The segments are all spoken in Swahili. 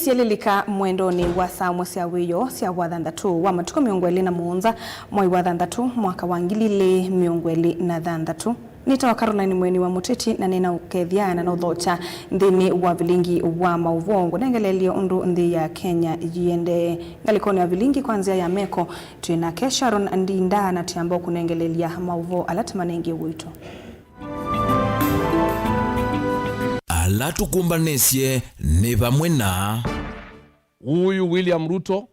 sielelika mwendoni wa saa mwesya wiyo sya wathanthatu wa matuko 27 mwai wa thanthatu mwaka wa 2023 nita wa Caroline Mweni wa Muteti na nina ukethiana na uthocha nthini wa vilingi wa mauvongo nengelelio undu nthi ya Kenya yiende ngalikoni ya vilingi kwanzia ya meko tuina Kesharon Ndinda na tiambo kunengelelia mauvo alatimanengi wito alatukumbanesye ni vamwe na huyu William Ruto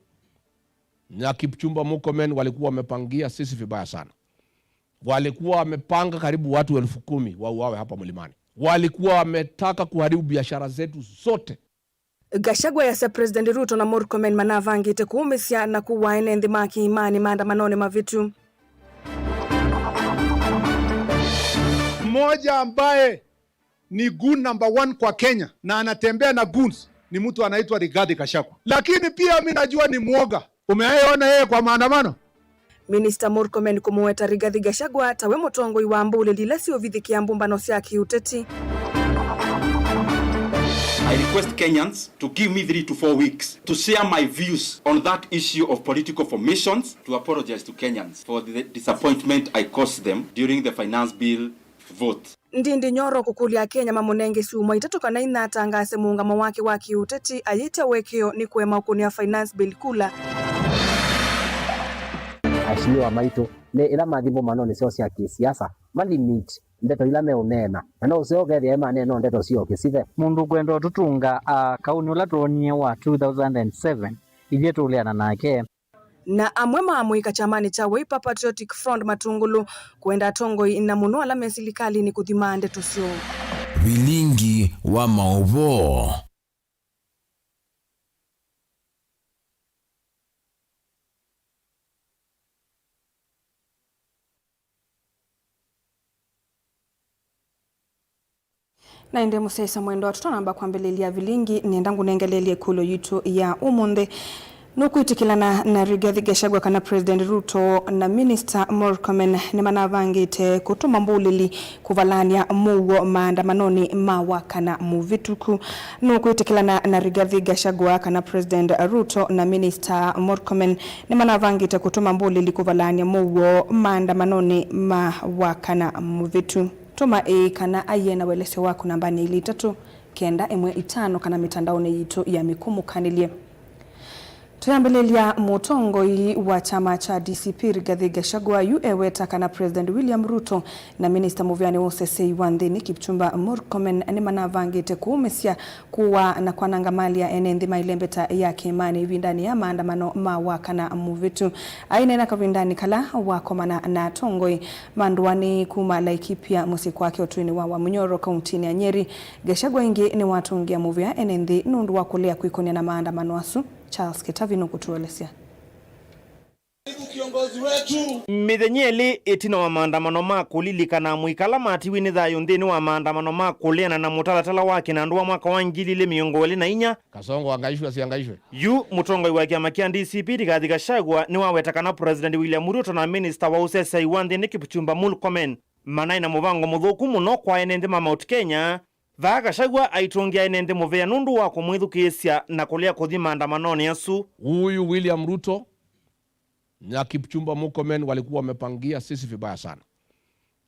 na Kipchumba Murkomen walikuwa wamepangia sisi vibaya sana. Walikuwa wamepanga karibu watu 10,000 wauawe hapa Mlimani. Walikuwa wametaka kuharibu biashara zetu zote. Gachagua ya President Ruto na Murkomen manavangite kuumisya na kuwaene nthi maki imani maandamanoni mavitu. Mmoja ambaye ni goon number 1 kwa Kenya na anatembea na goons ni mtu anaitwa Rigathi Gachagua. Lakini pia mimi najua ni muoga. Umeona yeye kwa maandamano? Minister Murkomen kumuweta Rigathi Gachagua tawe mutongoi wa mbule lila sio vithikia mbumbano sya kiuteti. I request Kenyans to give me 3 to 4 weeks to share my views on that issue of political formations, to apologize to Kenyans for the disappointment I caused them during the finance bill vote. Ndindi Nyoro kukulia Kenya mamunenge siumwa itatoka na inatangase muungamo wake wa kiuteti ayita wekeo ni kuema ukunia finance bill kula. Ashiliwa maito ne ila mathimbo manone sio cia kisiasa malimit ndeto ila meunena na no sio geria maneno ndeto sio kisive mundu kwendo tutunga kauni ula tuonie wa 2007 ile tuliana nake na amwema amuika chamani cha Wiper Patriotic Front Matungulu kwenda tongoi na muno ala mesilikali ni kuthima ndeto sio vilingi wa mauvo. Na ende musesa mwendo tutonamba kwambelelia vilingi niendangu nengelelie kulo yitu ya umunthe nukuitikilana na Rigathi Gachagua kana President Ruto na Minister Murkomen ni manavangite kutuma mbulili kuvalania muwo maandamanoni mawakana muvituku. Nukuitikilana na Rigathi Gachagua kana President Ruto na Minister Murkomen ni manavangite kutuma mbulili kuvalania muwo maandamanoni mawakana muvitu. Tuma kana ayena welese wako nambani 3 kana mitandaoni yitu ya mikumukanilye. Tuyambelelia mutongoi wa chama cha DCP Rigathi Gachagua yueweta kana President William Ruto na Minister Muvyani Wosesei wa nthini Kipchumba Murkomen ni manavangite kuumisya kuwa na kwanangamali ya enenthi mailembeta ya kimani vindani ya maandamano mawakana muvitu. Ainena kavindani kala wakomana na tongoi manduani kuma Laikipia musiku wake utwini wa Munyoro kauntini ya Nyeri. Gachagua ingi ni watungia muvya enenthi nundu wa kulea kuikonia na maandamano asu. Charles Ketavino kutuelezea. Kiongozi wetu mithenyeli itino wa maandamano makulilikana mwikala matiwini thayo nthini wa maandamano makuliana na mutalatala wake na nduwa mwaka wa 2024 Kasongo angaishwe siangaishwe yu mutongoi wa kiama kia DCP Rigathi Gachagua ni wawetakana President William Ruto na Minister wa Usesei wa nthini Kipchumba Murkomen manaina muvango muthuku muno kwa enenthi ma Mount Kenya. Gachagua aitongia enenthi muvea nundu wa kumwithukisya na kulia kuthi maandamanoni asu. Huyu William Ruto na Kipchumba Murkomen walikuwa wamepangia sisi vibaya sana.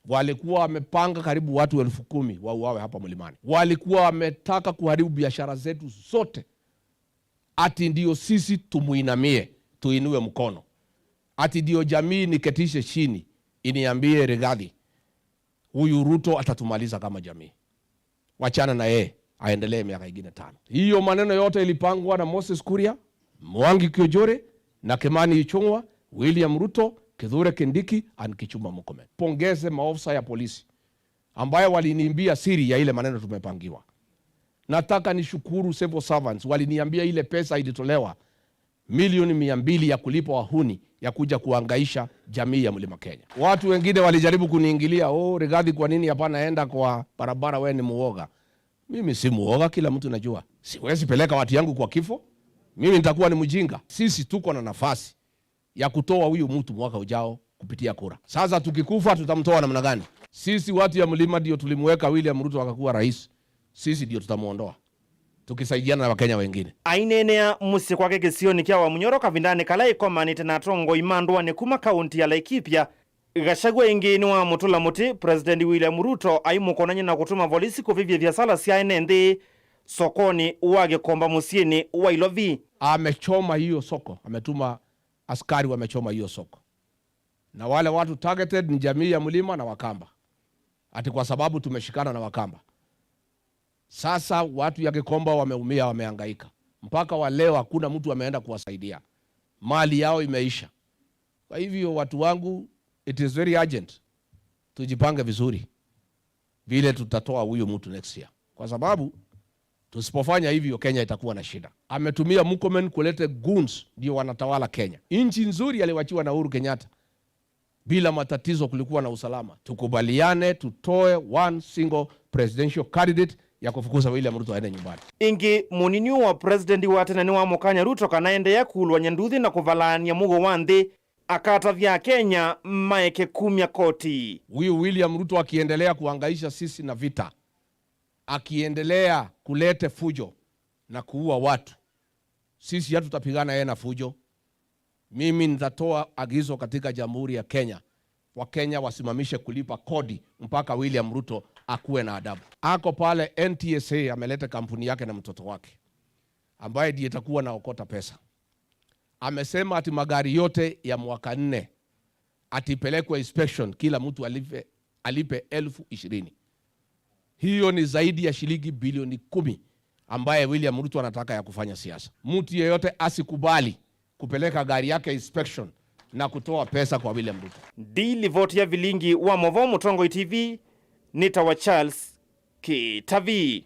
Walikuwa wamepanga karibu watu 10,000 wauawe hapa Mlimani. Walikuwa wametaka kuharibu biashara zetu zote. Ati ndio sisi tumuinamie, tuinue mkono. Ati ndio jamii niketishe chini, iniambie Rigathi, huyu Ruto atatumaliza kama jamii. Wachana na yeye, aendelee miaka ingine 5. Hiyo maneno yote ilipangwa na Moses Kuria, Mwangi Kiojore na Kimani Ichung'wa, William Ruto, Kithure Kindiki and Kipchumba Murkomen. Pongeze maofisa ya polisi ambaye waliniambia siri ya ile maneno tumepangiwa. Nataka nishukuru civil servants waliniambia ile pesa ilitolewa milioni 200 ya kulipa wahuni ya kuja kuangaisha jamii ya Mlima Kenya. Watu wengine walijaribu kuniingilia, Rigathi kwa nini hapana enda kwa barabara, wewe ni muoga. Mimi si muoga, kila mtu najua. Siwezi peleka watu yangu kwa kifo. Mimi nitakuwa ni mjinga. Sisi tuko na nafasi ya kutoa huyu mtu mwaka ujao kupitia kura. Sasa tukikufa tutamtoa namna gani? Sisi watu ya Mlima ndio tulimweka William Ruto akakuwa rais. Sisi ndio tutamuondoa. tukisaidiana na Wakenya wengine. Ainenea musi kwake kisioni kia wa Munyoro kavindani kala ikomanite na tongo imandwa ni kuma kaunti ya Laikipia. Gachagua ingi ni wa mutula muti President William Ruto aimukonanye na kutuma polisi kuvivya vya sala siya enende sokoni uwage komba musieni uwa ilovi. Amechoma hiyo soko, ametuma askari wamechoma hiyo soko. Na wale watu targeted ni jamii ya Mlima na Wakamba. Ati kwa sababu tumeshikana na Wakamba. Sasa watu ya Gikomba wameumia, wamehangaika. Mpaka wa leo hakuna mtu ameenda kuwasaidia. Mali yao imeisha. Kwa hivyo watu wangu, it is very urgent. Tujipange vizuri. Vile tutatoa huyo mtu next year. Kwa sababu tusipofanya hivyo Kenya itakuwa na shida. Ametumia Murkomen kulete goons ndio wanatawala Kenya. Nchi nzuri aliwachiwa na Uhuru Kenyatta. Bila matatizo, kulikuwa na usalama. Tukubaliane tutoe one single presidential candidate ya kufukuza William Ruto aende nyumbani. Ingi munini wa president wa tena ni wa Mukanya Ruto kanaende ya kulwa nyanduthi na kuvalania mugo wande akata vya Kenya maeke kumya koti. Huyu William Ruto akiendelea kuhangaisha sisi na vita, akiendelea kulete fujo na kuua watu, sisi hatutapigana yeye na fujo. Mimi nitatoa agizo katika Jamhuri ya Kenya, Wakenya wasimamishe kulipa kodi mpaka William Ruto akuwe na adabu. Ako pale NTSA ameleta kampuni yake na mtoto wake ambaye ndiye itakuwa naokota pesa. Amesema ati magari yote ya mwaka 4 atipelekwe inspection, kila mtu alipe 20,000. Hiyo ni zaidi ya shilingi bilioni 10 ambaye William Ruto anataka ya kufanya siasa. Mtu yeyote asikubali kupeleka gari yake inspection na kutoa pesa kwa William Ruto. Dili vote ya vilingi wa Movo Mutongo TV Nitawa Charles Kitavi.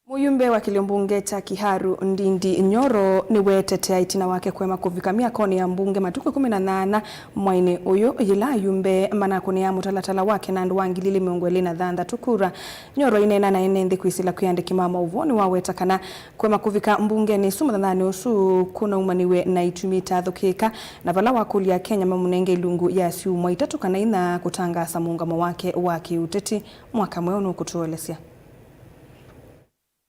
Muyumbe wa kilimbunge cha Kiharu Ndindi Nyoro ni wetetea itina wake kwema kuvikamia koni ya mbunge matuku 18 mwaine uyu yila yumbe mana kuni ya mutalatala wake na nduwangilili miongweli na dhanda tukura. Nyoro inena na inendi kuisila kuyandiki mama uvoni wa wetakana kwema kuvika mbunge ni sumadhani usu kuna umaniwe na itumita dhukika na vala wakuli ya Kenya mamunenge ilungu ya siu mwaitatu kana ina kutanga samuungamo wake waki uteti mwaka mwenu kutuolesia.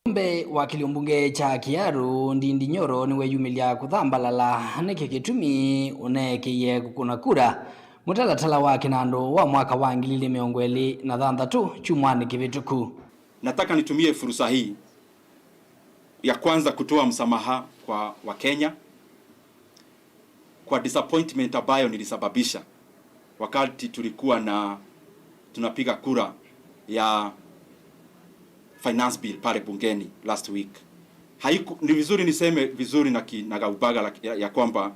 Mbe wa kilimbunge cha Kiharu Ndindi Nyoro ni weyumilia kuthambalala niki kitumi unekiye kukuna kura mutalatala wake nando wa mwaka wa 2023 chumwani kivituku. Nataka nitumie fursa hii ya kwanza kutoa msamaha kwa Wakenya kwa disappointment ambayo nilisababisha wakati tulikuwa tunapiga kura ya finance bill pale bungeni last week. Ni vizuri niseme vizuri na gaubaga ya kwamba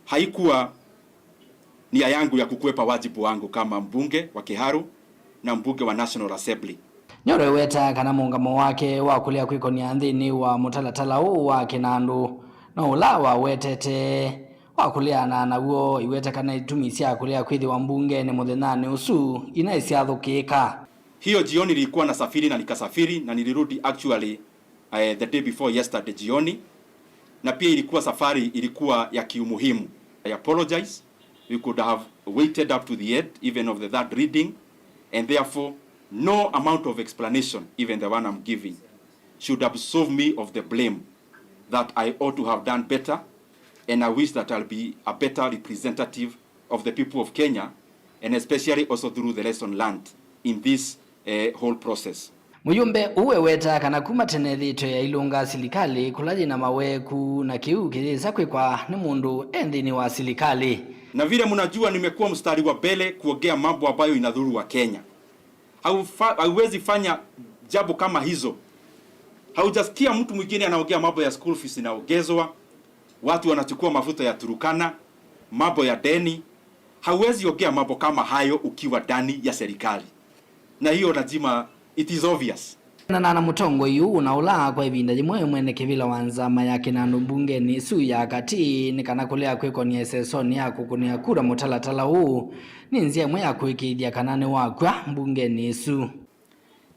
haikuwa nia yangu ya kukwepa wajibu wangu kama mbunge wa Kiharu na mbunge wa National Assembly. Nyoro weta kana muungamo wake wa kulia kwiko ni andhini wa mutalatala huu wa kinandu na ulawa wetete wa kulia na uo iweta kana itumisia kulia kwithi wa mbunge ni muthenani usu inaisiathukika. Hiyo jioni nilikuwa nasafiri na nikasafiri na nilirudi actually the day before yesterday jioni, na pia ilikuwa safari ilikuwa ya kiumuhimu. I apologize. We could have waited up to the end even of the third reading, and therefore no amount of explanation, even the one I'm giving, should absolve me of the blame that I ought to have done better, and I wish that I'll be a better representative of the people of Kenya, and especially also through the lesson learned in this whole process. Muyumbe uwe weta kana kuma tenethito ya ilunga silikali kulaji na maweku na kiu kithisa kwikwa ni mundu endini wa silikali. Na vile mnajua nimekuwa mstari wa mbele kuongea mambo ambayo inadhuru wa Kenya. Hauwezi fanya jambo kama hizo. Haujasikia mtu mwingine anaongea mambo ya school fees inaongezwa, watu wanachukua mafuta ya Turukana, mambo ya deni. Hauwezi ongea mambo kama hayo ukiwa ndani ya serikali. Na hiyo lazima, it is obvious. Na mutongo yu unaula kwa ibinda jimwe mwene kivila wanzama ya kinandu bunge ni su ya kati ni kana kulea kweko ni esesoni ya kukunia kura mutalatala huu ni nzia mwe ya kuikidia kanane wakwa bunge ni su.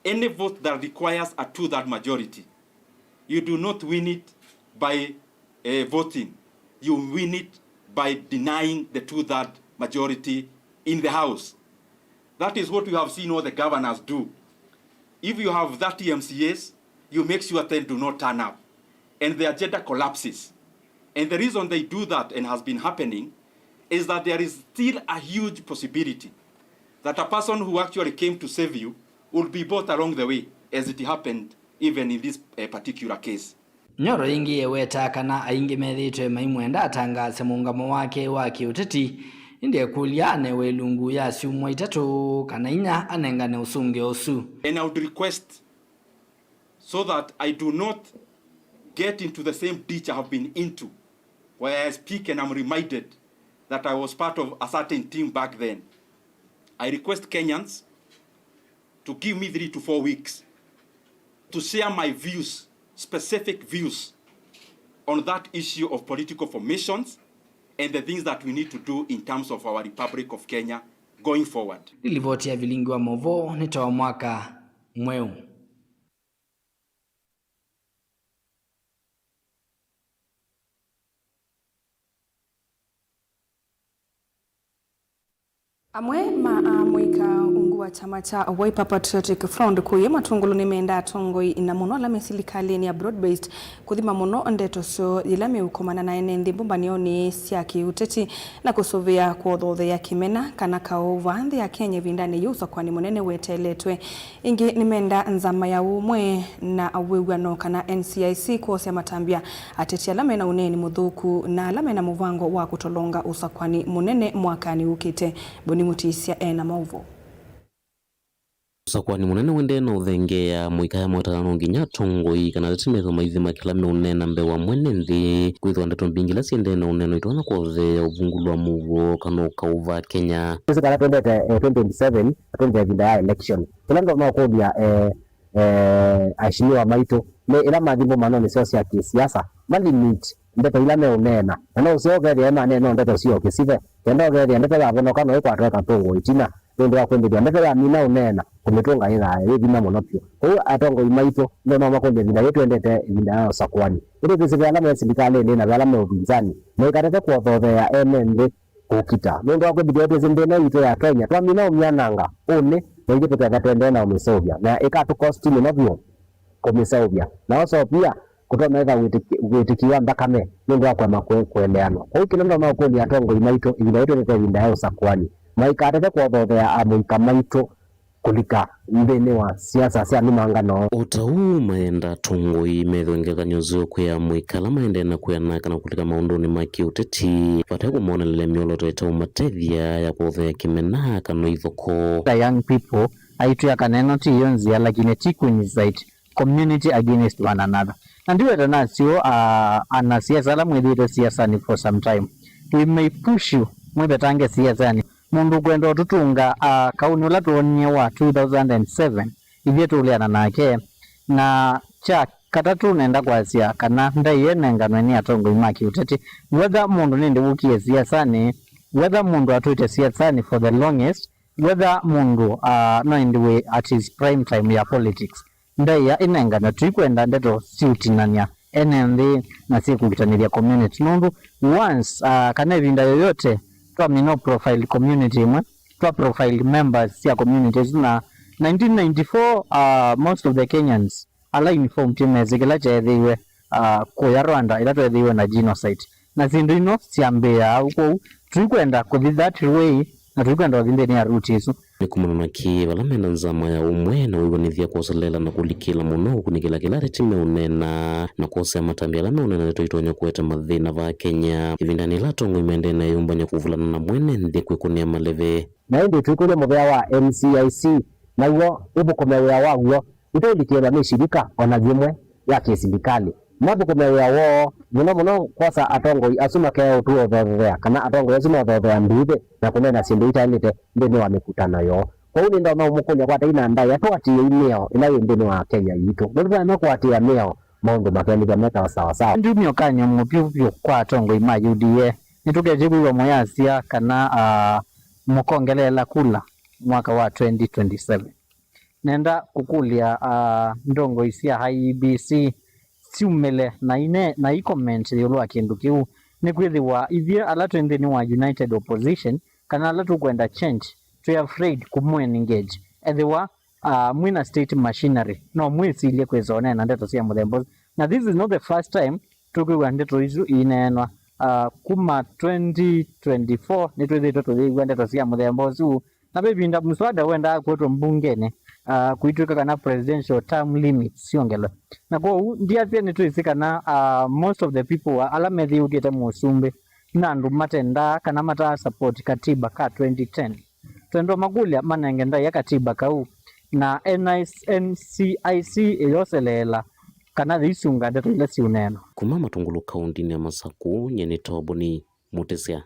Any vote that requires a 2/3 majority, you do not win it by voting. You win it by denying the 2/3 majority in the House. That is what we have seen all the governors do. If you have 30 MCAs, you make sure 10 do not turn up, and the agenda collapses. And the reason they do that, and has been happening, is that there is still a huge possibility that a person who actually came to save you will be bought along the way, as it happened even in this particular case. Nyoro ingi yeweta kana aingi methitwe maimwenda atangase muungamo wake wa kiuteti ndiye kuliane welungu ya siumwa itatu kana inya anengane usunge osu. And I would request, so that I do not get into the same ditch I have been into, where I speak and I'm reminded that I was part of a certain team back then. I request Kenyans to give me 3 to 4 weeks to share my views, specific views, on that issue of political formations and the things that we need to do in terms of our Republic of Kenya going forward. Nilivoti ya Vilingi wa Movo nitoa mwaka mweu. Amwe mwika ungu wa chama cha Wiper Patriotic Front kuye matungulu nimenda tongoi ina muno la serikali ya broad-based kuthima muno ndeto so ilame ukomana na ene mbumbanioni siaki uteti na kusovia kuothothe ya kimena kana kaova nthi ya Kenya vindani yusa kwani munene weteletwe ingi nimenda nzama ya umwe na awegwano kana NCIC kuosya matambia ateti alame na uneni muthuku na alame na muvango wa kutolonga usakwani munene mwakani ukite Mutisia ena mauvo. Usakwani munene wende na uthengea mwikaya mwatano nginya tongoi kana letimero maithima kilame unena mbewa mwene nthi kwithwa ndeto mbingila siende na uneno itwana kuothea uvungulwa muvo kana ukauva Kenya. Sisi kana 2027 atonja vinda election. Tulando makodia ashimiwa maito ne ila madhimbo manone sio ya kisiasa mali meet ndeto ilame unena na usioge ya maneno ndeto sio kisive kendo ge ndeto ya bono kana kwa tweka tongo itina ndio akwende ndeto ya mina unena kumitonga ila yebina monopio kwa hiyo atongo imaito ndio mama konde vinda yetu endete vinda yao sakwani ile kisive alama ya serikali ndio na alama ya upinzani na ikatete kwa dhodhe ya MND kukita ndio akwende yetu zindene ito ya Kenya kwa mina umyananga one ndio tutakatendea na umesovia na ikatu costume navyo komisaubia na oso pia kutomeza witikiwa mbakame ndio kwa makueleano kwa hiyo kile makundi atongo imaito inaitwa ndio vinda yao sakwani maikatete kwa dhodhe ya amuika maito kulika mbene wa siasa sia nimangano utau maenda tongo imethongeka nyozo kwa mwikala maende na kuyana kana kulika maundoni maki uteti patako mona lele miolo toita matethia ya kuothea kimena kana ithoko. The young people aitu ya kaneno ti yonzia lakini tikunyisite community against one another. Nandiwe tanasio anasiasa la mwedhire siasa ni for some time. We may push you mwebetange siasa ni mundu kwenda tutunga kauni ula tuonye wa 2007 ivyetu uliana nake na cha katatu nenda kwa sia kana ndaiye nengano ni atongo imaki uteti whether mundu nende wukie siasa ni whether mundu atuite siasa ni for the longest whether mundu no in the way at his prime time ya politics ndaiya inengano tuikwenda ndeto siutinania NND na siku kitanilia community nundu once kana vinda yoyote kwa mino profile community mwe kwa profile members ya communities na 1994 most of the Kenyans ala informed timezikila chethiwe kwa Rwanda ila twethiwe na genocide na zindu ino siambea uko tuikwenda kuthi that way na tuikwenda thindeni ya route isu nikumana ki wala mena nzama ya umwe na wigonithia kuoselela na kulikila muno kunikila kila retime unena na kuosea matambia la meunena nitoitonya kueta mathina va Kenya ivindani la tongo imende na yumbanya kuvulana na mwene ndi kwikunia maleve na ndi tukule mubea wa NCIC na huo ubukomewea waguo itoilikiela ni shirika ona vimwe ya kiserikali mabukomewea wao muno kwasa atongo asuma keo tu othothea kana atongo asuma othothea mbithe na kunena sindu itailite ndini wa mikutano yo kwa hiyo ndio no mukunya kwa taina ndai atwatie imeo ina ndini wa Kenya yitu ndio na kwatia meo maundu makeni meta sawa sawa ndio myokanya mupyu kwa atongo imayudie nitukejibu moyasia kana mukongelela kula mwaka wa 2027 nenda kukulia ndongo isia IEBC siumele na ine na i-comment yolo akindu kiu ni kwithiwa ithie ala twendeni wa united opposition kana ala tukwenda change to afraid kumwe engage ethiwa mwina state machinery no mwisilie kwizone na ndeto cia muthemba. Na this is not the first time tukiwa ndeto icio inenwa kuma 2024 ni twithitwe tuthigwa ndeto cia muthemba ucio na bebinda mswada wenda kwetwo mbungene kuituika kana presidential term limits siongelo na kwa ndia pia ni twisikana most of the people ala methiukite musumbi na andu matenda kana mata support katiba ka 2010 twendo magulia manengenda ya katiba kau na NCIC iyoselela kana thisunga ndeto ile ciuneno kuma Matungulu kaunti ya Masaku nyene Toboni Mutesia.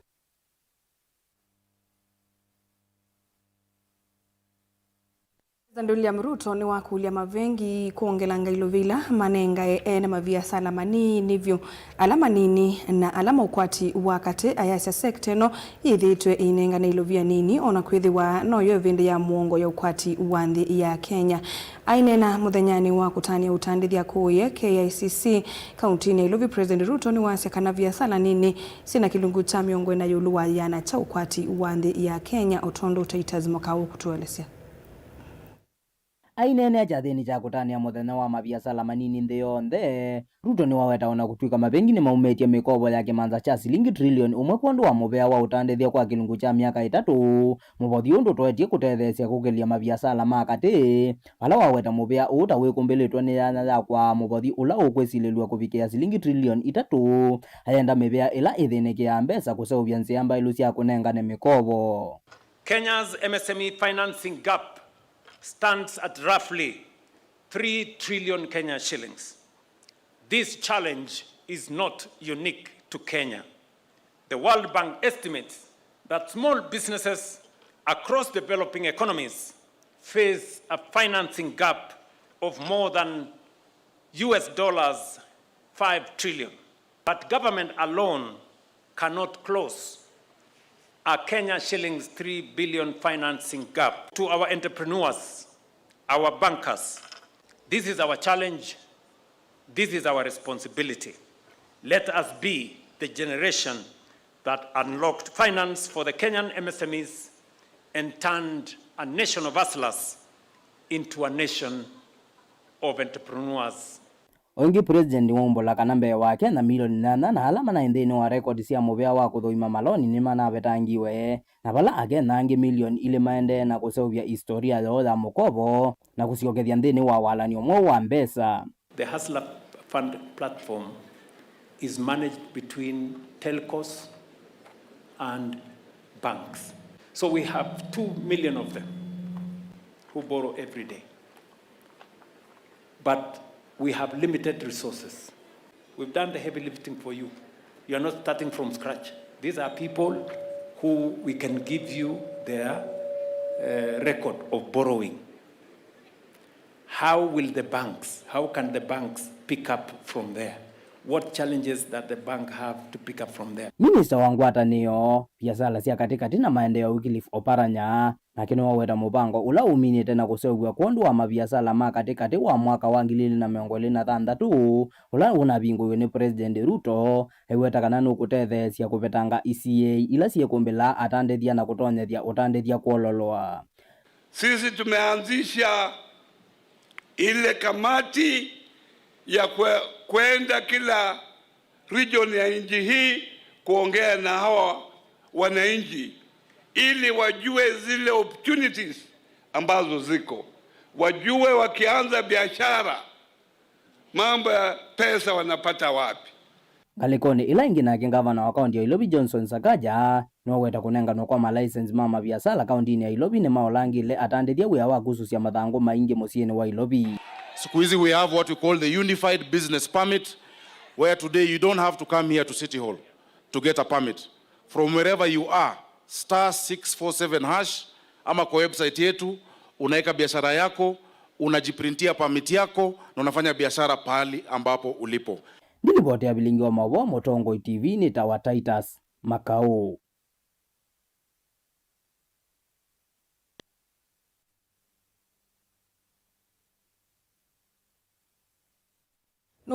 President William Ruto ni wakulia mavengi kuongelanga ilovila manenga ena mavia salama nivyo alama nini na alama ukwati wakate ayasya sekteno yithitwe inenga na ilovia nini ona kwithiwa noyo vindi ya muongo ya ukwati wanthi ya Kenya. Ainena muthenyani wa kutania utandithia kuye KICC kaunti ya Ilovi, President Ruto ni wasya kana via sala nini sina kilungu cha miongo na yuluwa yana cha ukwati wanthi ya Kenya. Otondo utaitazimo kawo kutuelesea. Ainene ajathini cha kutania muthenya wa mabiacara manini nthi yonthe. Ruto ni waweta ona gutuika mabengi ni maumetie mikobo ya kimanza cha cilingi trillion umwe kwandu wa mubea wa utandithia kwa kilungu cha miaka 3 mubothi undu twetie kutethecia kugelia mabiacara makati bala waweta mubea uta wikumbilitwe ni ya kwa mubothi ula ukwesililwa kuvikia cilingi trillion 3 ayenda mibea ila ithinike ya mbesa kuseuvya nsiamba ilu cia kunengane mikobo. Kenya's MSME financing gap stands at roughly 3 trillion Kenya shillings. This challenge is not unique to Kenya. The World Bank estimates that small businesses across developing economies face a financing gap of more than $5 trillion. But government alone cannot close a Kenya shillings 3 billion financing gap. To our entrepreneurs, our bankers, this is our challenge, this is our responsibility. Let us be the generation that unlocked finance for the Kenyan MSMEs and turned a nation of hustlers into a nation of entrepreneurs. Ongi president wombola kana mbee wake na milioni 8 na alama na indeni wa record cia mubea wa kuthoima maloni ni manavetangiwe na bala agena angi milioni ile maende na kuseuvya historia ya mukobo na kusiokethia ndeni wa walani omwe wa mbesa. The Hustler Fund platform is managed between telcos and banks. So we have 2 million of them who borrow every day. But we have limited resources. We've done the heavy lifting for you. You are not starting from scratch. These are people who we can give you their record of borrowing. How can the banks pick up from there? What challenges that the bank have to pick up from there? Minister wangwata niyo biashara cia katikati na maendeleo Wycliffe Oparanya na kino waweta mubango ula uminite na kuseugwa kondu wa mabiashara ma katikati wa mwaka wa 2026 ula unabingwa ni President Ruto eweta kana nukutethecia kupetanga ECA ila ciekumbila atandithia na kutonyethia utandithia kuololoa. Sisi tumeanzisha ile kamati ya kwenda kila region ya nchi hii kuongea na hawa wananchi ili wajue zile opportunities ambazo ziko, wajue wakianza biashara mambo ya pesa wanapata wapi. Galikoni ila ingi na gavana wa kaunti ya Ilobi Johnson Sakaja no weta kunenga no kwa ma license mama biashara kaunti ya Ilobi ni maolangile atandithia wia wa kususia mathango maingi musieni wa Ilobi. Siku hizi we have what we call the unified business permit, where today you don't have to come here to City Hall to get a permit. From wherever you are, *647# ama kwa website yetu unaeka biashara yako, unajiprintia permit yako na unafanya biashara pahali ambapo ulipo. Nilipoti ya bilingi wa mawa Motongo TV ni Tawa Titus Makao.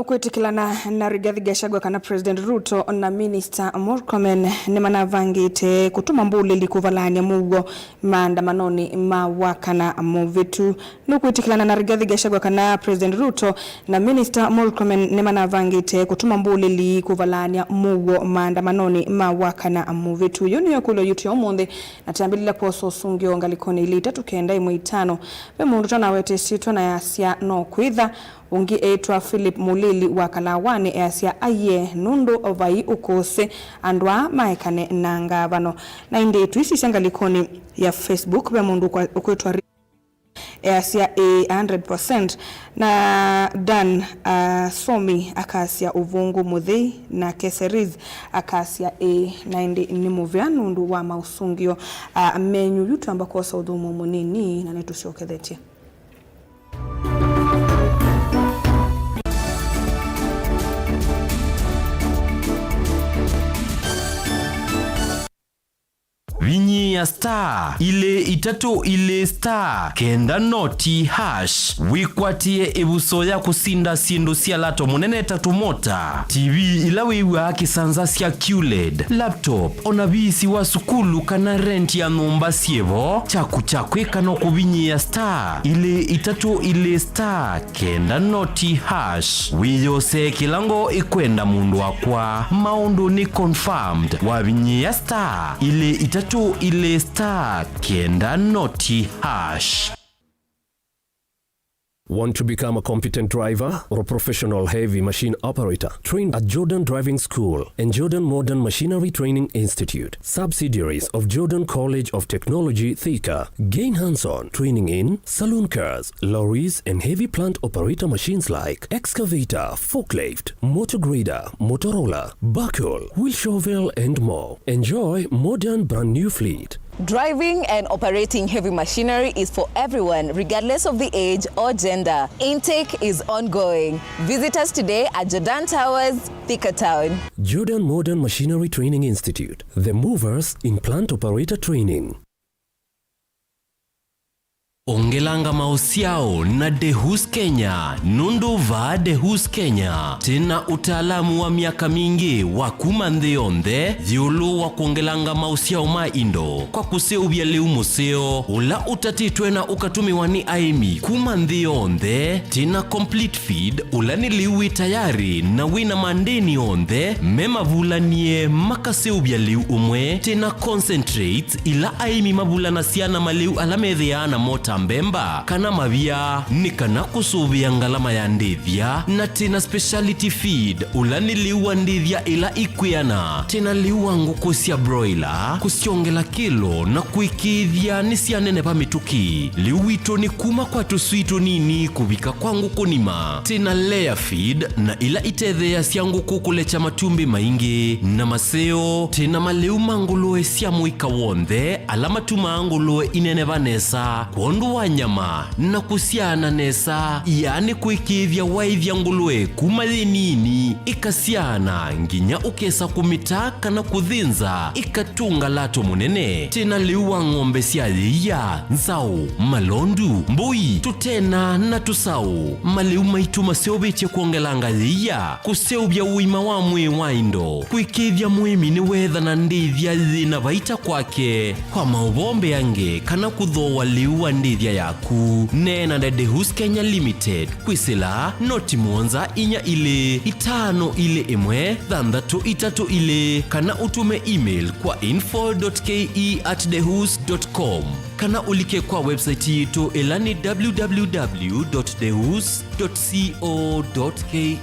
Nukwitikilana na Rigathi Gachagua kana President Ruto na Minister Murkomen ni manavangite kutuma mbuli likuvalania mugo maandamanoni mawakana muvitu. Nukwitikilana na Rigathi Gachagua kana President Ruto na Minister Murkomen ni manavangite kutuma mbuli likuvalania mugo maandamanoni mawakana muvitu. Yoni yakulo yuti omonde na tambilila poso sungio ngalikoni ilita tukenda imu itano. Bemunduta na wete sito na yasia no kuidha. Ungi etwa Philip Mulili wa Kalawani easia aye nundu ovai ukose andwa maekane na ngavano. Na inde tuisi sangalikoni ya Facebook be mundu kwa ukwetwa easia 100% na Dan Somi akasia uvungu muthei na Keseriz akasia na inde ni muvya nundu wa mausungio menyu yutu ambako saudhumu munini na netushokethetia. Vinyi ya star ile itatu ile star kenda noti hash wikwatie ebuso ya kusinda sindu sia lato munene tatu mota TV ilawiwa kisanza sia QLED laptop onabisi wa sukulu kana rent ya nomba sievo chaku kano kubinyi ya star ile itatu ile star kenda noti hash wiyose kilango ikwenda mundu wakwa maundu ni confirmed wa vinyi ya star ile itatu ile star kenda noti hash. Want to become a competent driver or a professional heavy machine operator? Trained at Jordan Driving School and Jordan Modern Machinery Training Institute, subsidiaries of Jordan College of Technology, Thika. Gain hands-on training in saloon cars, lorries, and heavy plant operator machines like excavator, forklift, motor grader, Motorola, backhoe, wheel shovel, and more. Enjoy modern brand new fleet. Driving and operating heavy machinery is for everyone, regardless of the age or gender. Intake is ongoing. Visit us today at Jordan Towers, Thika Town. Jordan Modern Machinery Training Institute, the movers in plant operator training. Ongelanga mausiao na Dehus Kenya, nundu va Dehus Kenya. Tena utaalamu wa miaka mingi wa kumandheonde, dhiulu wa kuongelanga mausiao maindo. Kwa kuseubia leu museo, ula utatitwe na ukatumiwa ni aimi. Kumandheonde, tena complete feed, ula ni liwi tayari na wina mandeni onde, mema vulanie makaseubia leu umwe, tena concentrate ila aimi mavula na siana maleu alamedheana mota mbemba kana mavia ni kana kusuvia ngalama ya ndithia na tena speciality feed ulani liwa ndithia ila ikwiana tena liwa nguku sia broiler kusiongela kilo na kuikithia ni sia nene pa mituki liwito ni kuma kwa tusuito nini kubika kwa nguku nima tena layer feed na ila itethea sia nguku kulecha matumbi maingi na maseo tena maleu mangoloe sia muika wonde alama tumangoloe inene vanesa kuondu wanyama na kusiana nesa yani kuikithia waithia ngulwe kumalinini ikasiana nginya ukesa kumitaka na kuthinza ikatunga lato munene tena liwa ngombe siadhiya nzao malondu mbui tutena na tusau maliu maitu maseobeche kuongelanga dhiya kuseubia uima wa mwe waindo kuikithia muimi ni wetha na ndithia dhina vaita kwake kwa maubombe yange kana kuthoa liwa ndithia yaku nena na Dehus Kenya Limited kwisila noti monza inya ile itano ile imwe thandatu itatu ile kana utume email kwa info.ke@dehus.com kana ulike kwa website yetu elani www.dehus.co.ke.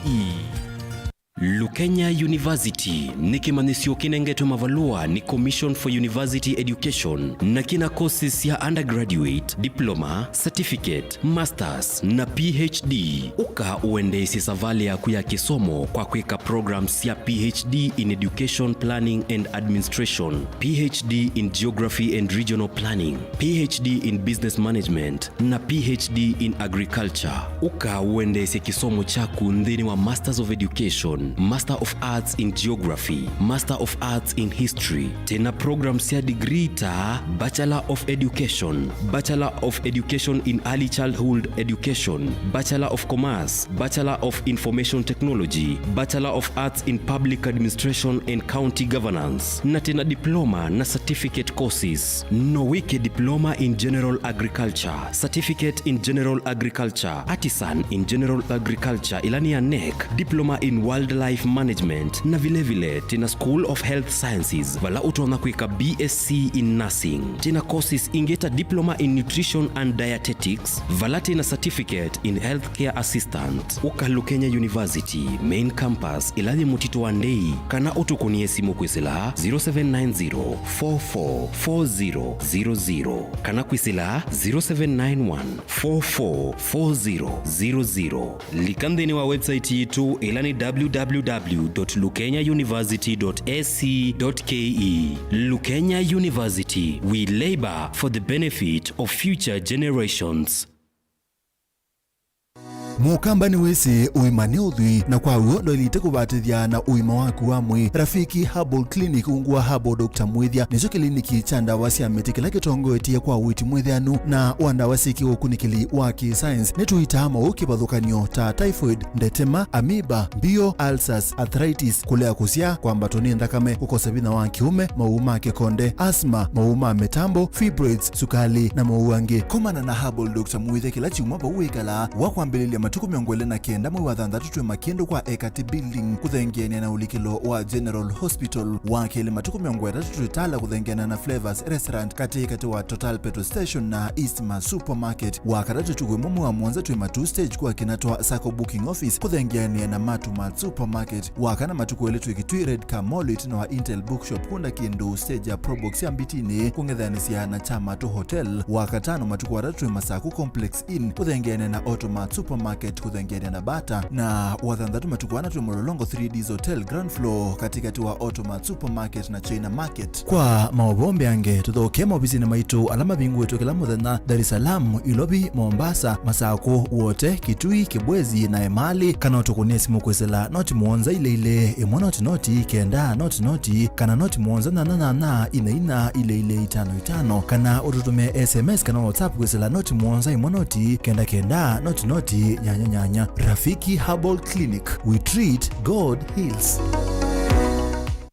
Lukenya University ni kimanisio kinengeto mavalua ni Commission for University Education na kina courses ya undergraduate, diploma, certificate, masters na PhD. Uka uendesi savali ya kuya kisomo kwa kweka programs ya PhD in Education Planning and Administration, PhD in Geography and Regional Planning, PhD in Business Management na PhD in Agriculture. Uka uendesi kisomo chaku ndini wa Masters of Education Education, Master of Arts in Geography, Master of Arts in History. Tena programs ya degree ta Bachelor of Education, Bachelor of Education in Early Childhood Education, Bachelor of Commerce, Bachelor of Information Technology, Bachelor of Arts in Public Administration and County Governance. Na tena diploma na certificate courses. Nowike diploma in General Agriculture, Certificate in General Agriculture, Artisan in General Agriculture ilani ya NEC, Diploma in Wildlife Management na vile tena School of Health Sciences vala utaona kuika BSc in Nursing. Tena courses ingeta Diploma in Nutrition and Dietetics vala tena Certificate in Healthcare Assistant. Ukalu Kenya University Main Campus ilani Mutito Wandei kana utukunie simu kwisila 0790 444000 kana kwisila 0791 444000. Likandeni wa website yetu ilani www.lukenyauniversity.ac.ke. Lukenya University, we labor for the benefit of future generations. Mukambani wese uimane udhui na kwa uondo ilite kubatithia na uima waku wa mwi. Rafiki Herbal Clinic ungua Herbal Dr. Mwithia nicho kliniki cha ndawa cia miti kila kitongo etie kwa witi mwithianu na wandawa siki ukunikili wa ki-science netuita maukibadhukanio ta typhoid, ndetema, amoeba, bio, ulcers, arthritis, kulea kusia kwa mbatoni ndakame, kukosa bina wa kiume, mauma kekonde, asma, mauma metambo, fibroids, sukali na mauange. Komana na Herbal Dr. Mwithia kila chumaba uikala wakwambililia matuku miongwele na kenda mwe wa thandatu twe makendo kwa Ekati Building kuthengiania na ulikilo wa General Hospital wakele matuku miongwele tutala kuthengiania na Flavors Restaurant katikati wa Total Petrol Station na Eastma Supermarket wakadatu chugwe mumu wa mwanza twe matu stage kwa kinatwa Sako Booking Office kuthengiania na Matumat Supermarket wakana matuku wele twe kitui Red Car Mall na wa Intel Bookshop kunda kindu stage ya Probox ya mbitini kungedhanisia na Chamatu Hotel wakatano matuku wadatu Masaku Complex Inn kuthengiania na Automat Supermarket kuthengiania na Bata na wathandatu matukwana tu Mololongo 3Ds Hotel Grand Floor katikati wa Automat Supermarket na China Market. Kwa maobombe ange tuthoke mobisi na maitu alama bingu wetu kila muthenya Dar es Salaam, Ilobi, Mombasa, Masako wote, Kitui, Kibwezi na Emali kana utukunie simu kwesela noti muonza ile imwa noti kenda noti kana noti muonza na ina ile 55 kana ututume SMS kana WhatsApp kwesela noti muonza imwa noti kenda noti nyanya. Rafiki Herbal Clinic, we treat, God heals.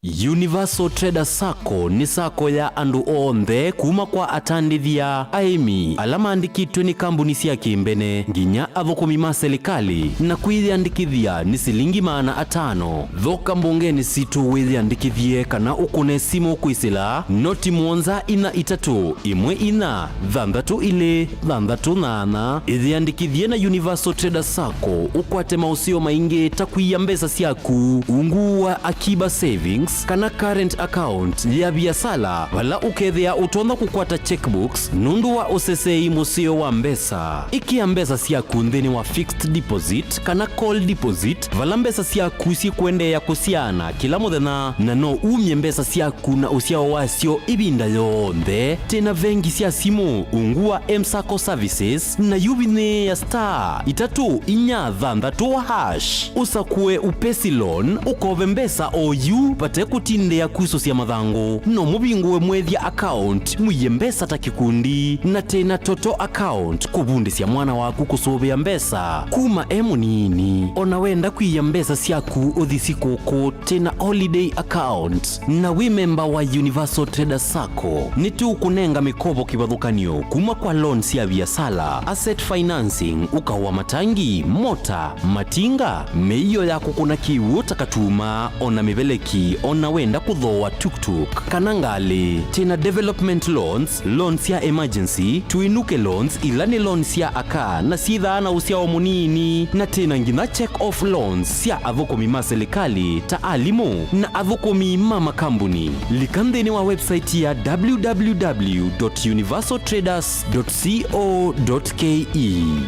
Universal Trader Sacco ni sako ya andu onthe kuma kwa atandithia aimi alama andikitwe ni kambuni cia kimbene nginya athukumi ma serikali na kwithiandikithia ni silingi maana 5 thoka mbungeni situ withiandikithie kana ukune simu kwisila noti muonza ina itatu imwe ina thandatu ile thandatu nana ithiandikithie na Universal Trader Sacco ukwate mausio maingi takwiya mbesa ciaku unguwa akiba savings kana current account ya biasala wala ukethia utonda kukwata checkbooks nundu wa osesei musio wa mbesa ikia mbesa ciaku nthini wa fixed deposit kana call deposit wala mbesa ciaku si kuendea kusiana kila muthenya na no umye mbesa ciaku na usiao wasio ibinda yonthe tena vengi cia simu ungua M-Sacco Services na yubine ya star 343 usakue upesi loan ukove mbesa OU pate kutinde ya kuso cia mathangu no mubingu we mwethia account muye mbesa ta kikundi na tena toto account kubundi cia mwana waku kusubia mbesa kuma emunini ona wenda kuiya mbesa ciaku uthisi kuku tena holiday account na we member wa Universal Trader Sacco ni tu kunenga mikopo kibadhukanio kuma kwa loan cia biasala asset financing ukawa matangi mota matinga meiyo yako kuna kiwuta katuma ona mibeleki ona wenda kudhoa tuk-tuk kanangali tena development loans ya emergency tuinuke loans ilani loans ya aka na sidha na usia omunini na tena ngina check off loans ya adhukomi maserikali taalimu na adhukomi mama kambuni likandeni wa website ya www.universaltraders.co.ke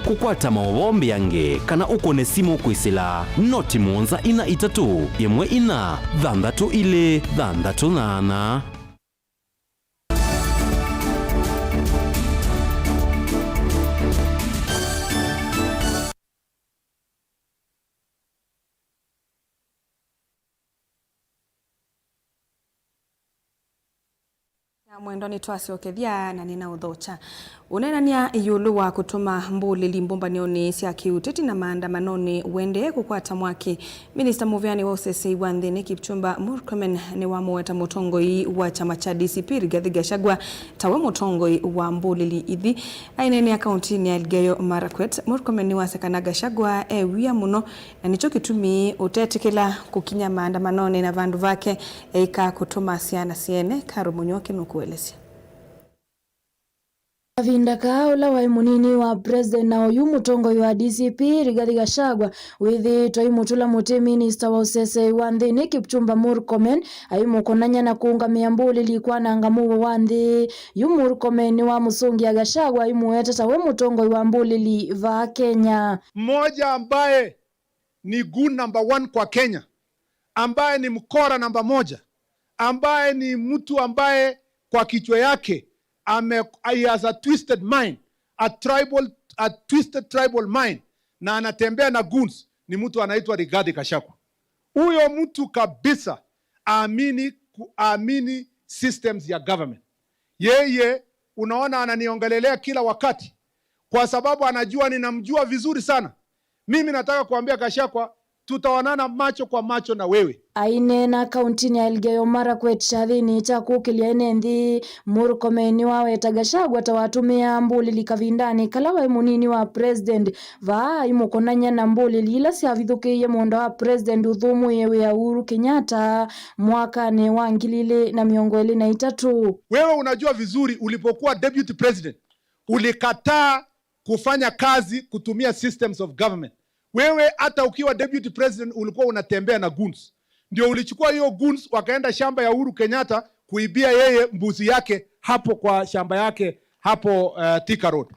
kukwata maobombe yange kana ukone simu kwisila noti muonza ina itatu imwe ina thandatu ile thandatu nana Mwendo ni twasi okethia na nina udhocha. Unenania yulu wa kutuma mbuli limbombanio cia kiuteti na maandamanoni wende kukwata mwaki. Minister Muvyani wa usesei wa nthini Kipchumba Murkomen ni wamuweta mutongoi wa chama cha DCP Rigathi Gachagua tawe mutongoi wa mbuli ithi. Aineni akaunti ya Elgeyo Marakwet. Murkomen ni wasekana Gachagua wia muno na nicho kitumi utetikila kukinya maandamanoni na vandu vake ika kutuma siana siene. Karo Munyoke nukuelezea. Kavinda kaula wa munini wa president na uyu mutongoi wa DCP Rigathi Gachagua withi toimutula muti minister wa usese wa nthini Kipchumba Murkomen aimukonanya na kuungamia mbuli likwa na ngamu wa nthi. Yu Murkomen wa musungia Gachagua imueta tawe mutongoi wa mbuli li va Kenya. Mmoja ambaye ni gun number 1 kwa Kenya, ambaye ni mkora namba 1, ambaye ni mtu ambaye kwa kichwa yake he has a twisted mind, a twisted tribal mind, na anatembea na goons, ni mtu anaitwa Rigathi Gachagua. Huyo mtu kabisa aamini systems ya government. Yeye unaona ananiongelelea kila wakati kwa sababu anajua ninamjua vizuri sana. Mimi nataka kuambia Gachagua, tutaonana macho kwa macho na wewe. Aine na kauntini ya Elgeyo Marakwet shathini cha kukilia enendi Murkomen waweta Gachagua tawatumia mbuli likavindani kalawa munini wa president va imukonanya na mbuli lila siavithukiye mundo wa president uthumu yewe ya Uhuru Kenyatta mwaka ni wa 2023. Wewe unajua vizuri ulipokuwa deputy president ulikataa kufanya kazi kutumia systems of government. Wewe hata ukiwa deputy president ulikuwa unatembea na goons. Ndio ulichukua hiyo goons wakaenda shamba ya Uhuru Kenyatta kuibia yeye mbuzi yake hapo kwa shamba yake hapo Thika Road.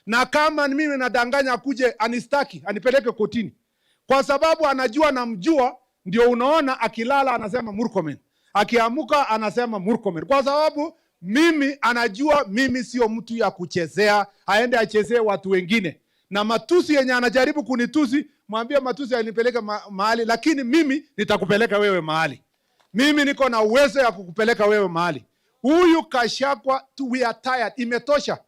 Na kama mimi nadanganya akuje anistaki, anipeleke kotini. Kwa sababu anajua namjua, ndio unaona akilala anasema Murkomen. Akiamuka anasema Murkomen. Kwa sababu mimi anajua mimi sio mtu ya kuchezea, aende achezee watu wengine. Na matusi yenye anajaribu kunitusi, mwambie matusi anipeleke mahali, lakini mimi nitakupeleka wewe mahali. Mimi niko na uwezo ya kukupeleka wewe mahali. Huyu Gachagua, we are tired, imetosha.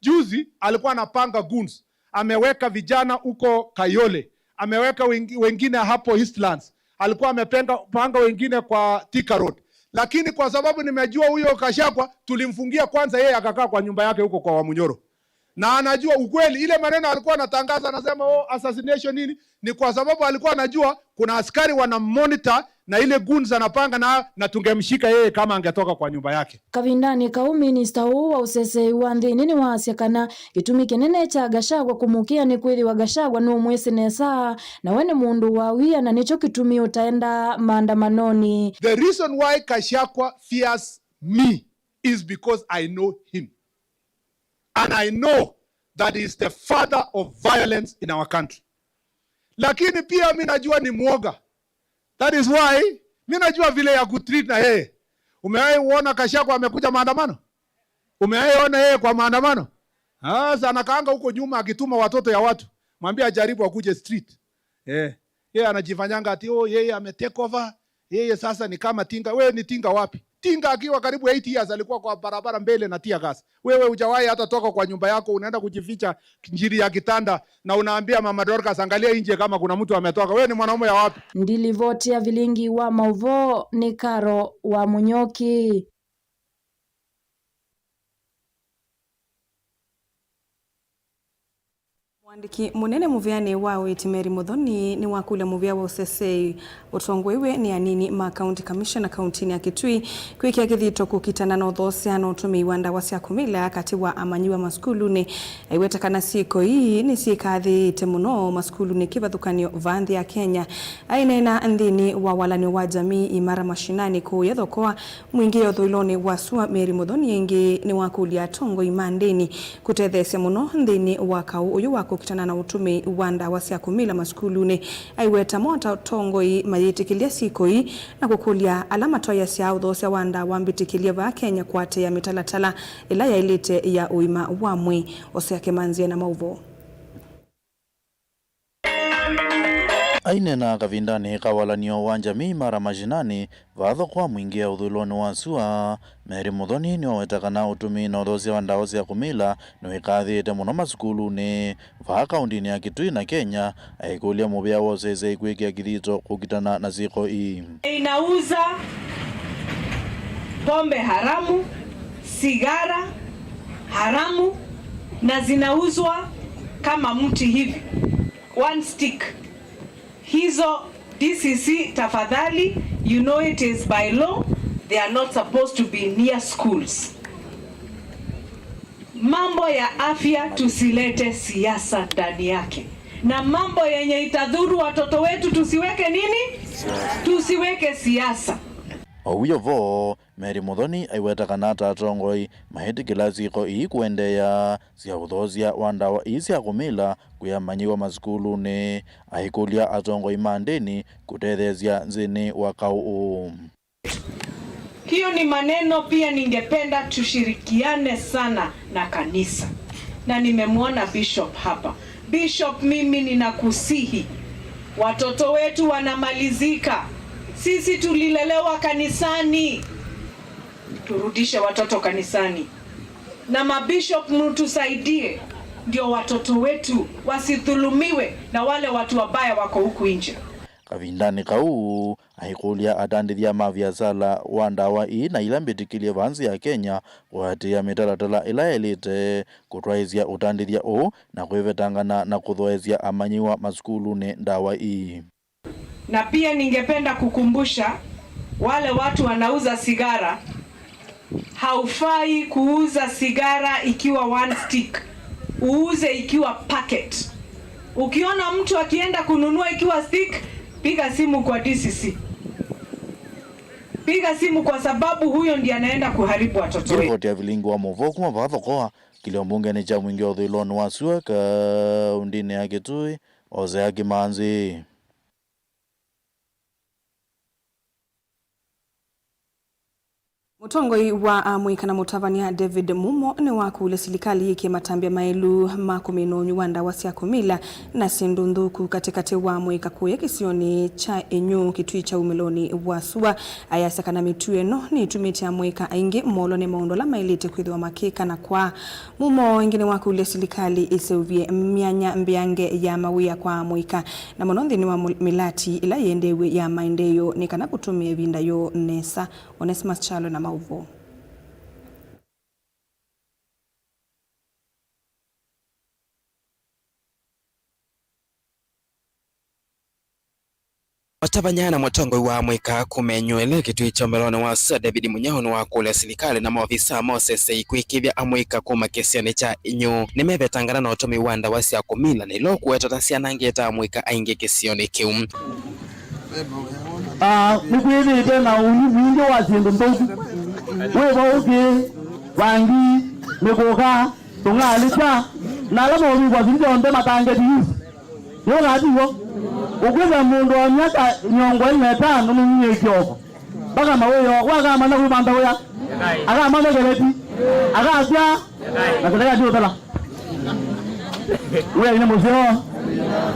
Juzi alikuwa anapanga goons, ameweka vijana huko Kayole, ameweka wengine hapo Eastlands, alikuwa amepanga wengine kwa Thika Road. Lakini kwa sababu nimejua huyo Gachagua, tulimfungia kwanza yeye akakaa kwa nyumba yake huko kwa Wamunyoro. Na anajua ukweli, ile maneno alikuwa anatangaza anasema assassination nini, ni kwa sababu alikuwa anajua kuna askari wana monitor na ile goons anapanga na tungemshika yeye kama angetoka kwa nyumba yake. Kavindani kau minister huu wa usese wa nthini ni waasiakana gitumi kinene cha Gachagua kumukia ni kweli wa Gachagua no mwese nesa na wene mundu wa wia na nicho kitumi utaenda maandamanoni. The reason why Gachagua fears me is because I know him. And I know that he is the father of violence in our country. Lakini pia mimi najua ni mwoga. That is why mimi najua vile ya kutreat na yeye. Umewahi uona Gachagua amekuja maandamano? Umewahi ona yeye kwa maandamano? Sasa anakaanga huko nyuma akituma watoto ya watu. Mwambie ajaribu akuje street. Yeye anajifanyanga ati yeye ametake over. Yeye sasa ni kama tinga. Wewe ni tinga wapi? Tinga akiwa karibu 8 years alikuwa kwa barabara mbele na tia gas. Wewe hujawahi hata toka kwa nyumba yako, unaenda kujificha njiri ya kitanda na unaambia Mama Dorcas angalia nje kama kuna mtu ametoka. Wewe ni mwanaume ya wapi? Ndilivoti ya vilingi wa Mauvo ni Karo wa Munyoki. Mwandiki munene Muvyani wa Waitimeri Muthoni ni wakule muvya wa usesei utongwewe ni anini ma county commissioner kauntini ya Kitui kwikia kithito kukitana na uthosea na utumi wanda wa kumila kati wa amanyiwa maskuluni aiwetakana siko hii ni sikathite muno maskuluni kivathukanio vanthi ya Kenya ainena nthini wa walani wa jamii imara mashinani kuyathokoa mwingi uthuiloni wa sua Meri Muthoni ingi ni wakulia tongo imandeni kutethesia muno nthini wa kau uyu wako kitana na utumi wanda wa kumila maskuluni aiweta mota tongoi mayitikilia sikoi na kukulia alama toya sia uthosea wanda wambitikilia va Kenya kwate ya mitalatala ila ya ilite ya uima wa mwi osea kemanzie na mauvo. aine na kavindani kawalanio wanja mara majinani vatho kwa mwingia uthuloni wa sua Mary Muthoni ni wetakana utumi na uthozi wa ndawa cia kumila no ikathite muno masukulu-ni va kaunti ya Kitui na Kenya aikulia mubia wose ikwikia kithito kukitana na ziko hii. Inauza pombe haramu, sigara haramu na zinauzwa kama mti hivi, one stick. Hizo DCC tafadhali, you know it is by law, they are not supposed to be near schools. Mambo ya afya tusilete siasa ndani yake, na mambo yenye itadhuru watoto wetu tusiweke nini? Tusiweke siasa. Owiyo vo Mary Muthoni aiwetakana atatongoi mahiti kila ziko ii kuendeya cia uthozia wa ndawa ii cia kumila kuyamanyiwa masukulu-ni aikulia atongoi mandeni kutethezia nzini wa kau. Hiyo ni maneno pia ningependa tushirikiane sana na kanisa, na nimemwona Bishop hapa. Bishop, mimi ninakusihi, watoto wetu wanamalizika. Sisi tulilelewa kanisani, turudishe watoto kanisani. Na mabishop mtusaidie, ndio watoto wetu wasidhulumiwe na wale watu wabaya wako huku nje. Kavindani kau aikulia atandithia maviasala wa ndawa ii na ila mbitikilie vansi ya Kenya kuatia mitalatala ila elite kutwaizia utandithia u na kwivetangana na kuthoezia amanyiwa masukulu-ni ndawa ii. Na pia ningependa kukumbusha wale watu wanauza sigara, haufai kuuza sigara ikiwa one stick, uuze ikiwa packet. Ukiona mtu akienda kununua ikiwa stick, piga simu kwa DCC. Piga simu, kwa sababu huyo ndiye anaenda kuharibu watoto wetu. Ripoti ya vilingi wa Muvoku mavatho kwa kilio mbunge ni cha mwingi wa uthuloni wa sua kaundini ya Kitui Hosea Kimanzi. Mutongoi wa Amwika na Mutavania David Mumo ni wakule serikali ikimatambia mailu makuminonyu wanda wasia kumila na sindunduku katikati wa Amwika kuya kisioni cha enyu Kitui cha umiloni wa sua ayasaka na mitueno ni tumiti Amwika aingi molo ni maundola mailite kuidwa makika na kwa Mumo ingine wakule serikali iseuvie mianya mbiange ya mawia kwa Amwika na monondi ni wa milati ila yendewe ya maendeyo ni kana kutumia vinda yo nesa Onesimus Chalo na Mauvo. Watabanyana Mutongoi wa Amwika kumenywele Kitui cha umiloni wa sua David Munyao ni wakule serikali na maofisa Moses ikwikivya Amwika kuma kisioni cha inyu nimevetangana na utumi wanda wasia kumila na ilo kuweta sianangeta Amwika aingi kisioni kiu. Nikwivite na ulivingi wa sindunduku wewa uki wangi mikuka tungalika na lama uvi kwa vingi onde matangeti hizi yoga atiwo ukwiza mundu wa miaka nyongo 5 mwenye kioko baka maweyo waka mana kubanda uya aga mana geleti aga asya na kutaka dio tala uya ina muzio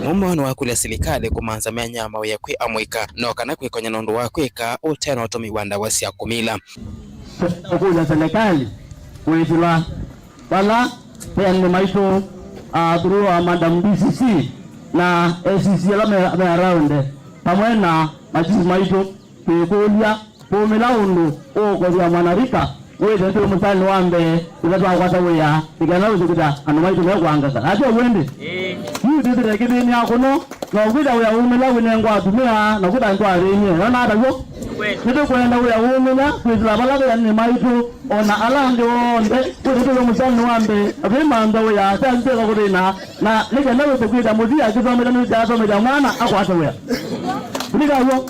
Mumo wa kule serikali kumanza myanyama ya kwi Amwika no kana kwikonya nondo wa kwika utena utumi wanda wasia kumila okuja serikali kuitula wala pende maito through Madam DCC na SCC la around pamoja na machifu maito kukulia kumila undu okolia mwanarika wewe ndio msali wambe unataka kwata weya igana uzikuta anumaito leo kuangaka acha uende hiyo ndio kidini yako no na ukida weya umela winengwa atumia na kuta ndo arenye na hata hiyo ndio kwenda weya umela kwizla balaga ya maito ona alande onde wewe ndio msali wambe abema ndo weya acha ndio kudina na nika nawe kuida mudia kizomela ni jazo meja mwana akwata weya nika hiyo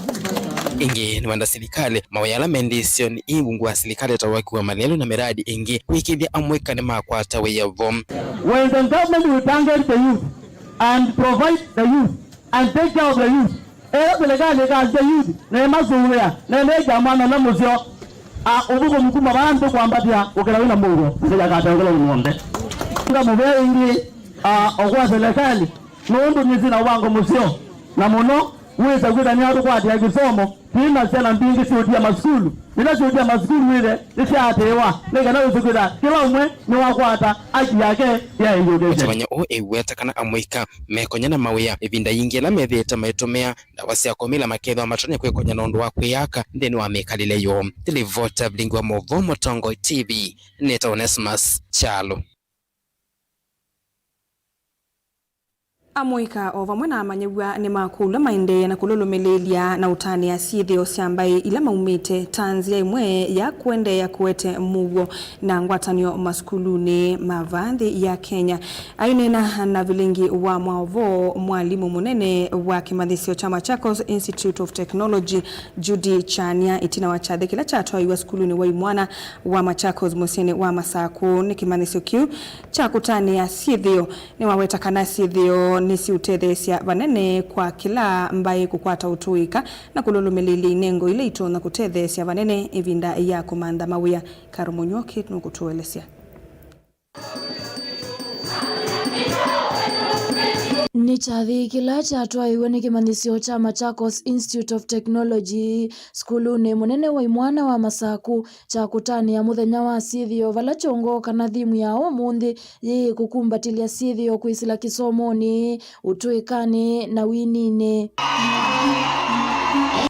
ingi ni wanda serikali mawayala mendisio ni imbungu wa serikali tawaki wa malelo na miradi ingi wikivya Amwika ni makwata weya vom. When the government will target the youth and provide the youth and take care of the youth, serikali ka the youth na mazuya na meja mwana na muzio ubuko mkuma bantu kwambatia ukilawina mungu ndio katangala ngombe nga mubeye ingi okwa serikali nondo nyizina wango muzio na muno weza kwita ni atu kwati ya kisomo kima sena mpingi siutia maskulu nina siutia maskulu wile nishatewa lega na weza kwita kila umwe ni wakwata aki yake ya education Mchabanya o eweta kana amwika mekonya na mawea evinda yingela metheta maitomea ndawasi akomila maketho amatonya kwekonya na undu wa kwiyaka ndeni wa mekalile yo televota blingi wa Movo Motongo TV Neta Onesmus Chalo Amuika ovamwe na amanyegwa ni makula mainde na kululumilelia na utani ya sithio siambai ila maumite tanzia imwe ya kuende ya kuwete mugo na ngwatanio maskuluni mavandhi ya Kenya. Ainena na vilingi wa Movo mwalimu munene wa kimathisio cha Machakos Institute of Technology Judy Chania itina wachadhe kila chato iwa skuluni wa imwana wa Machakos musene wa Masaku ni kimathisio kiu cha kutani ya sithio ni waweta kana sithio nisi utethesia vanene kwa kila mbaye kukwata utuika na kululumelili nengo ile ito na kutethesia vanene ivinda ya kumanda mawia Karumunyoki nukutuelesea. Ni chathi kila chatwa iwe ni kimathisio cha Machakos Institute of Technology skuluni munene wa imwana wa Masaku cha kutania muthenya wa sithio vala chongo kana thimu ya umuthi yi kukumbatilia sithio kwisila kisomoni utuikani na winine.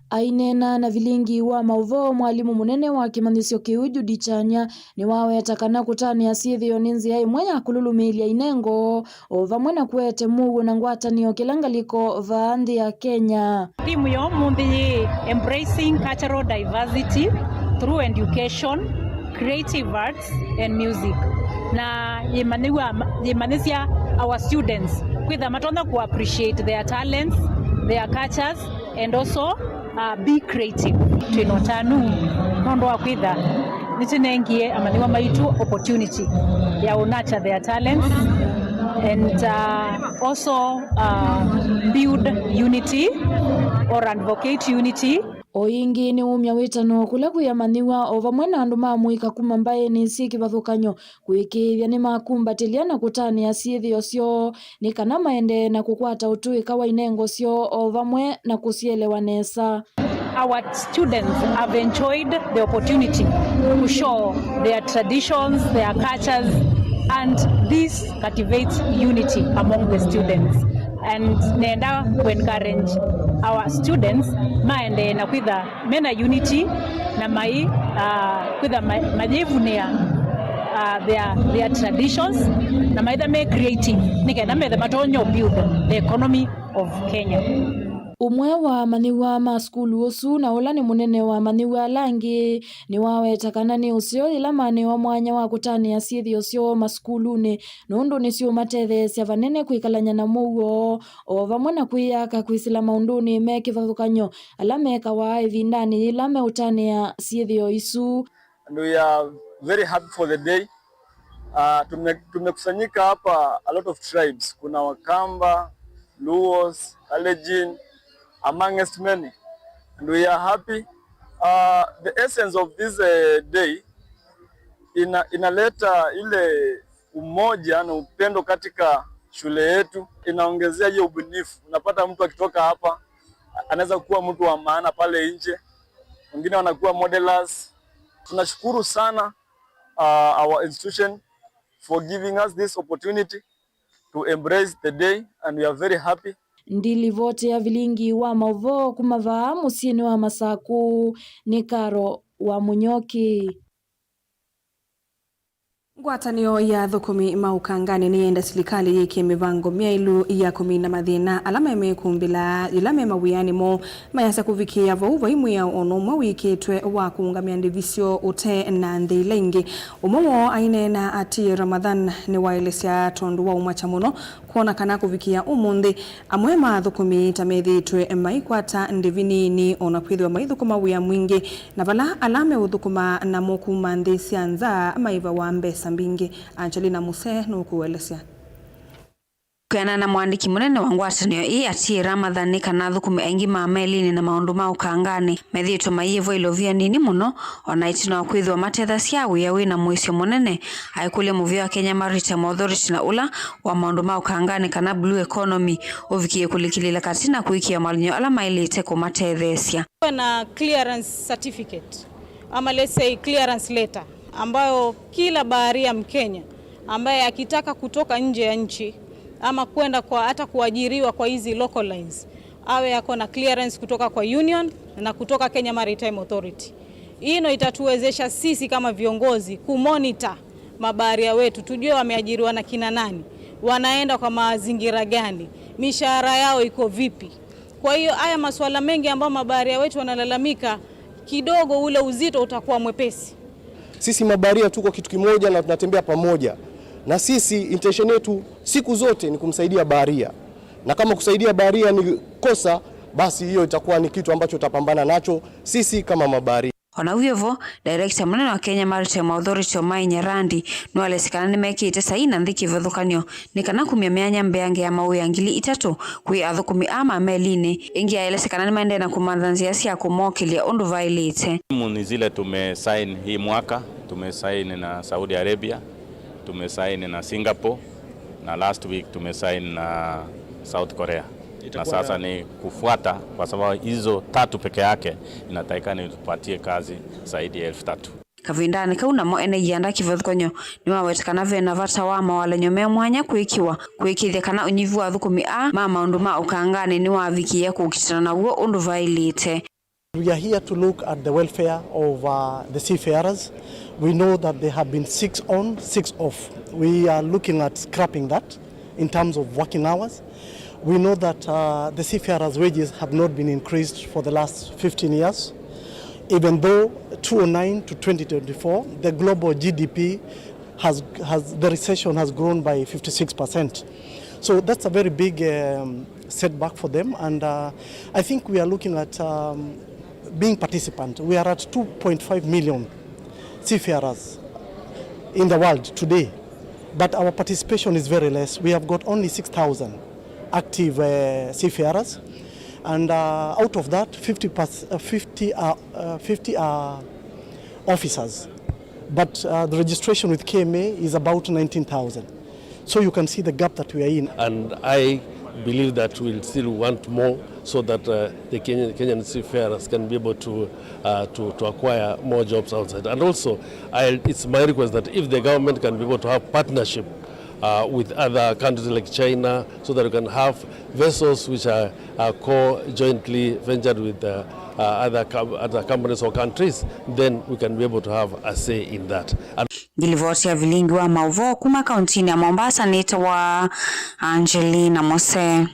Ainena na vilingi wa Movo mwalimu munene wa kimathisio kiu Judy Chania ni waweta kana kutania sithio ninzi ya imwe ya kululumilia inengo ovamwe na kuete mugu na ngwatanio kilangaliko vaandhi ya Kenya. Timu yo muthi embracing cultural diversity through education, creative arts and music. Na yemanisia our students kwitha matonda ku appreciate their talents, their cultures and also be creative. Twinotanu nondo wa kwitha nitinengie amaniwa maitu opportunity ya unacha their talents and also build unity or advocate unity. Oingi ni umya witano kula kuyamaniwa ovamwe na andu mamuika kuma mbaye ni siki bathukanyo kuikithia ni makumbatilia na kutania sithio syo ni kana maende na kukwata utuika wa inengo syo ovamwe na kusielewa nesa. Our students have enjoyed the opportunity to show their traditions, their cultures, and this cultivates unity among the students. And nenda to encourage our students maende na kwitha mena unity na mai kwitha majivunia their traditions na maitha me creative nikenda methe matonyo build the economy of Kenya. Umwe wa maniwa maskulu osu na ula ni munene wa maniwa langi ni waweta kana ni usio ila mane wa mwanya wa kutania sithio syo maskuluni nundu ni sio matethesia vanene kwikalanya na mugo ovamwe na kwiyaka kwisila maunduni mekivathukanyo ala meka wa ivindani ila meutania sithio isu. And we are very happy for the day. Tumekusanyika hapa a lot of tribes. Kuna Wakamba, Luos, Kalenjin, amongst many, and we are happy. The essence of this day inaleta ile umoja na upendo katika shule yetu, inaongezea hiyo ubunifu. Unapata mtu akitoka hapa anaweza kuwa mtu wa maana pale nje, wengine wanakuwa modelers. Tunashukuru sana our institution for giving us this opportunity to embrace the day, and we are very happy. Ndili vote ya vilingi wa Movo kumavaa musini wa Masaku ni Karo wa Munyoki. Ngwatanio ya thukumi maukangani ni enda silikali yiki mivango miailu ya kumina mathina alama emekumbila ilame mawiyani mo mayasa kuvikia vauva imu ya ono mwa wikitwe wa kuungamia ndivisio ute na ndhila ingi. Umomo ainena ati Ramadhan ni wailesya tondu wa umacha muno kuona kana kuvikia umundi amwe mathukumi tamethitwe maikwata ndivini ni ona kwithwa maithukuma wiya mwingi na vala alame uthukuma na mokuma nthi cianza maiva wa mbesa mbingi. Angelina Muse nukuelesya. Kana na mwandiki munene wa ngwatanio ii ati Ramadhan kana thukumi aingi ma melini na maundu ma ukangani methitwo maiyevo ilovia nini muno ona itina kwithwa matetha cia wiya wina mwisio munene aikulia muvio wa Kenya Maritime Authority na ula wa maundu ma ukangani kana blue economy uvikie kulikilila katina kuikia malinyo ala mailite kumatethesia na clearance certificate ama let's say clearance letter ambayo kila baharia Mkenya ambaye akitaka kutoka nje ya nchi ama kwenda kwa hata kuajiriwa kwa hizi local lines awe yako na clearance kutoka kwa union na kutoka Kenya Maritime Authority. Hino itatuwezesha sisi kama viongozi kumonitor mabaharia wetu, tujue wameajiriwa na kina nani, wanaenda kwa mazingira gani, mishahara yao iko vipi. Kwa hiyo haya masuala mengi ambayo mabaharia wetu wanalalamika, kidogo ule uzito utakuwa mwepesi. Sisi mabaharia tuko kitu kimoja na tunatembea pamoja. Na sisi intention yetu siku zote ni kumsaidia baharia. Na kama kusaidia baharia ni kosa, basi hiyo itakuwa ni kitu ambacho tutapambana nacho sisi kama mabaharia. Ona hivyo, director munene wa Kenya Maritime Authority Omai Nyarandi nwalesikana nimekite saina nthiki vethukanio nikana kumia mianya mbeange ya mau ya ngili 3 kwi athukumi ama melini ingi aelesekana nimaende na kumanthanzia cia kumokilia undu vailite. Ni zile tumesign hii mwaka, tumesign na Saudi Arabia, tumesign na Singapore na last week tumesign na South Korea. Na sasa ni kufuata kwa sababu hizo 3 peke yake inatakikana tupatie kazi zaidi ya 3,000. Kavindani kauna mo ene yanda kivethukonyo ni wawetekana vena vata wa mawalenyo me mwanya kuikithia kana unyivu wa thukumi ma maundu ma ukangani ni wavikia kukitana naguo undu vailite. We are here to look at the welfare of the seafarers. We know that they have been 6 on, 6 off. We are looking at scrapping that in terms of working hours. We know that the seafarers' wages have not been increased for the last 15 years. Even though 2009 to 2024, the global GDP the recession has grown by 56%. So that's a very big setback for them. And I think we are looking at being participant. We are at 2.5 million seafarers in the world today, but our participation is very less. We have got only 6,000 active seafarers, and out of that 50 are officers, but the registration with KMA is about 19,000. So you can see the gap that we are in. And I believe that we'll still want more so that the Kenyan seafarers can be able to acquire more jobs outside. And also, it's my request that if the government can be able to have partnership with other countries like China, so that we can have vessels which are jointly ventured with other companies or countries, then we can be able to have a say in that. Gilivotia vilingi wa mauvo kuma kauntini ya Mombasa, nita wa Angelina Mose.